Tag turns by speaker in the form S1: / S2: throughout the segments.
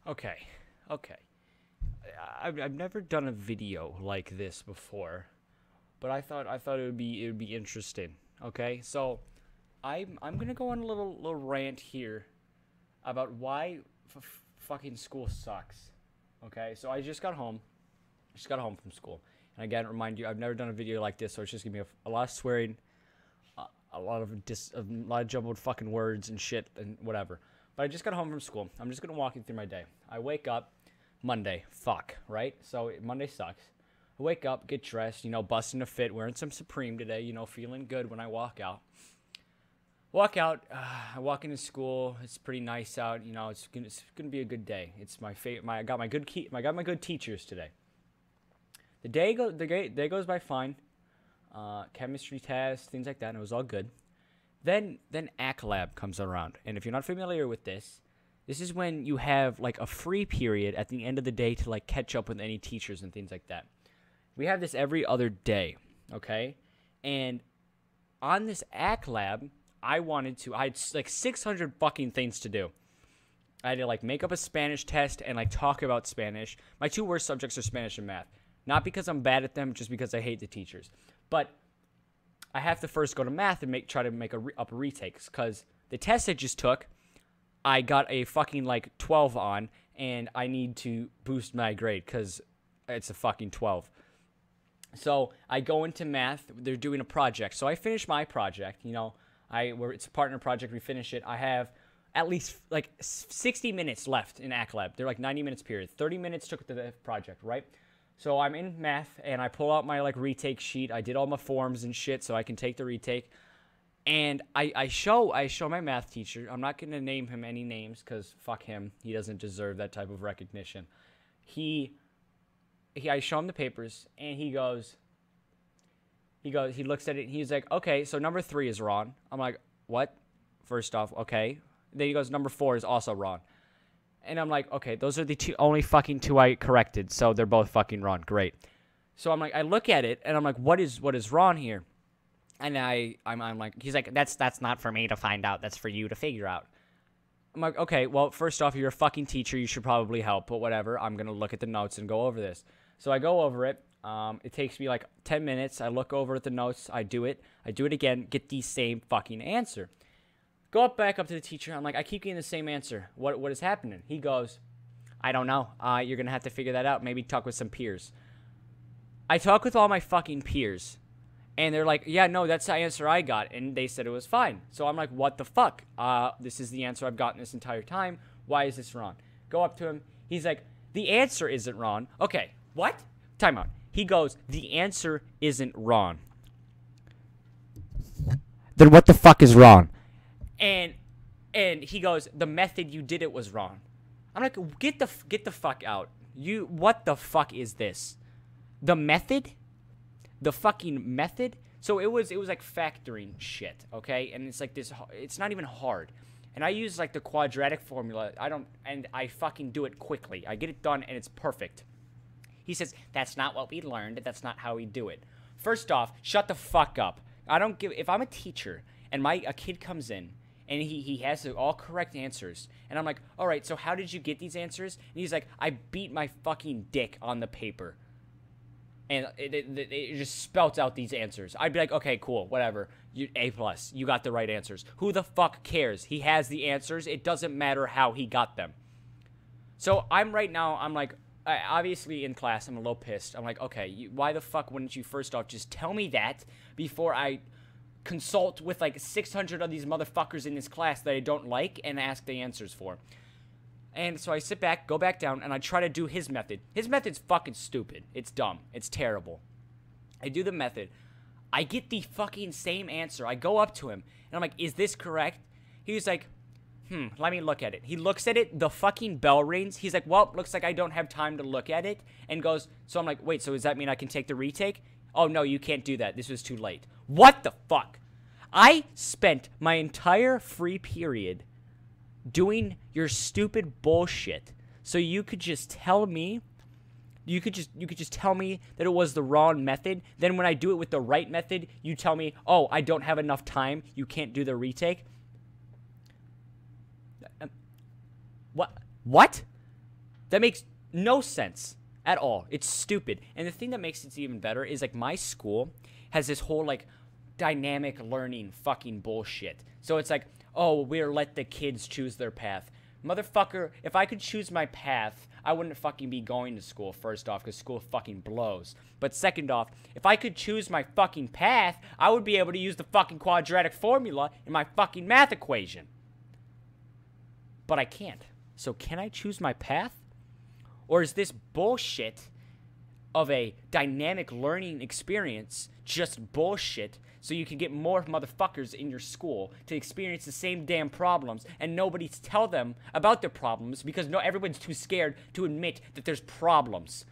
S1: Okay, okay. I've never done a video like this before, but I thought it would be interesting. Okay, so I'm gonna go on a little rant here about why fucking school sucks. Okay, so I just got home. From school, and again, remind you, I've never done a video like this, so it's just gonna be a lot of swearing, a lot of jumbled fucking words and shit and whatever. But I just got home from school. I'm just gonna walk you through my day. I wake up Monday, right? So Monday sucks. I wake up, get dressed, busting a fit, wearing some Supreme today, feeling good when I walk out. I walk into school. It's pretty nice out. It's gonna be a good day. It's my favorite. I got my good teachers today. The day goes by fine. Chemistry test, things like that, and it was all good. Then AC Lab comes around, and if you're not familiar with this is when you have like a free period at the end of the day to like catch up with any teachers and things like that. We have this every other day, okay? And on this AC Lab, I had like 600 fucking things to do. I had to like make up a Spanish test and like talk about Spanish. My two worst subjects are Spanish and math. Not because I'm bad at them, just because I hate the teachers. But I have to first go to math and try to make up a retake, because the test I just took, I got a fucking like 12 on, and I need to boost my grade because it's a fucking 12. So I go into math. They're doing a project, so I finish my project. It's a partner project. We finish it. I have at least like 60 minutes left in AC Lab. They're like 90 minutes period. 30 minutes took the project, right? So I'm in math, and I pull out my like retake sheet. I did all my forms and shit so I can take the retake. And I show my math teacher. I'm not going to name him any names because fuck him. He doesn't deserve that type of recognition. I show him the papers, and he looks at it, and he's like, okay, so number 3 is wrong. I'm like, what? First off, okay. Then he goes, number 4 is also wrong. And I'm like, okay, those are the only fucking 2 I corrected, so they're both fucking wrong. Great. So I'm like, I look at it, and I'm like, what is wrong here? And I'm like, he's like, that's not for me to find out. That's for you to figure out. I'm like, okay, well, first off, you're a fucking teacher. You should probably help, but whatever. I'm going to look at the notes and go over this. So I go over it. It takes me like 10 minutes. I look over at the notes. I do it. I do it again. Get the same fucking answer. Go back up to the teacher. I'm like, I keep getting the same answer. What is happening? He goes, I don't know. You're going to have to figure that out. Maybe talk with some peers. I talk with all my fucking peers. And they're like, yeah, no, that's the answer I got. And they said it was fine. So I'm like, what the fuck? This is the answer I've gotten this entire time. Why is this wrong? Go up to him. He's like, the answer isn't wrong. Okay, what? Time out. He goes, the answer isn't wrong. Then what the fuck is wrong? And he goes, the method you did it was wrong. I'm like, get the fuck out. What the fuck is this? The method? The fucking method? So it was like factoring shit, okay? And it's like this, it's not even hard. And I use like the quadratic formula. I fucking do it quickly. I get it done and it's perfect. He says, that's not what we learned. That's not how we do it. First off, shut the fuck up. If I'm a teacher and a kid comes in and he has all correct answers, and I'm like, all right, so how did you get these answers? And he's like, I beat my fucking dick on the paper. And it just spelt out these answers. I'd be like, okay, cool, whatever. A+. You got the right answers. Who the fuck cares? He has the answers. It doesn't matter how he got them. So I'm like, obviously in class, I'm a little pissed. I'm like, okay, why the fuck wouldn't you first off just tell me that before I consult with like 600 of these motherfuckers in this class that I don't like and ask the answers for? And so I sit back, go back down, and I try to do his method. His method's fucking stupid. It's dumb. It's terrible. I do the method. I get the fucking same answer. I go up to him, and I'm like, is this correct? He's like, let me look at it. He looks at it. The fucking bell rings. He's like, well, looks like I don't have time to look at it. And goes, so I'm like, wait, so does that mean I can take the retake? Oh, no, you can't do that. This was too late. What the fuck? I spent my entire free period doing your stupid bullshit, so you could just tell me, you could just tell me that it was the wrong method. Then when I do it with the right method, you tell me, oh, I don't have enough time, you can't do the retake. What? That makes no sense at all. It's stupid. And the thing that makes it even better is, like, my school has this whole, like, dynamic learning fucking bullshit. So it's like, oh, we're let the kids choose their path. Motherfucker, if I could choose my path, I wouldn't fucking be going to school, first off, because school fucking blows. But second off, if I could choose my fucking path, I would be able to use the fucking quadratic formula in my fucking math equation. But I can't. So can I choose my path? Or is this bullshit of a dynamic learning experience just bullshit so you can get more motherfuckers in your school to experience the same damn problems and nobody to tell them about their problems because everyone's too scared to admit that there's problems?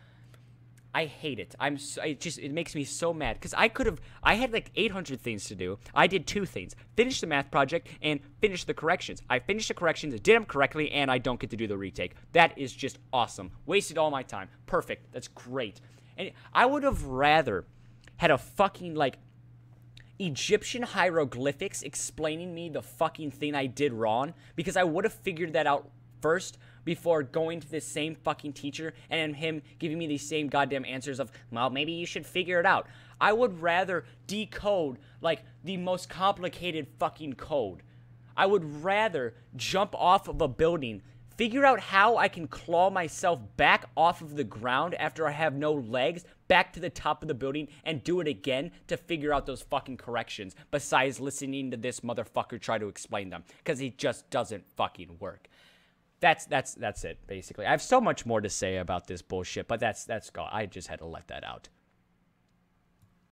S1: I hate it. It makes me so mad because I had like 800 things to do. I did 2 things: finish the math project and finish the corrections. I finished the corrections, did them correctly, and I don't get to do the retake. That is just awesome. Wasted all my time. Perfect. That's great. And I would have rather had a fucking, like, Egyptian hieroglyphics explaining me the fucking thing I did wrong, because I would have figured that out first before going to this same fucking teacher and him giving me these same goddamn answers of, well, maybe you should figure it out. I would rather decode, like, the most complicated fucking code. I would rather jump off of a building, figure out how I can claw myself back off of the ground after I have no legs, back to the top of the building, and do it again to figure out those fucking corrections, besides listening to this motherfucker try to explain them, because it just doesn't fucking work. That's it, basically. I have so much more to say about this bullshit, but that's gone. I just had to let that out.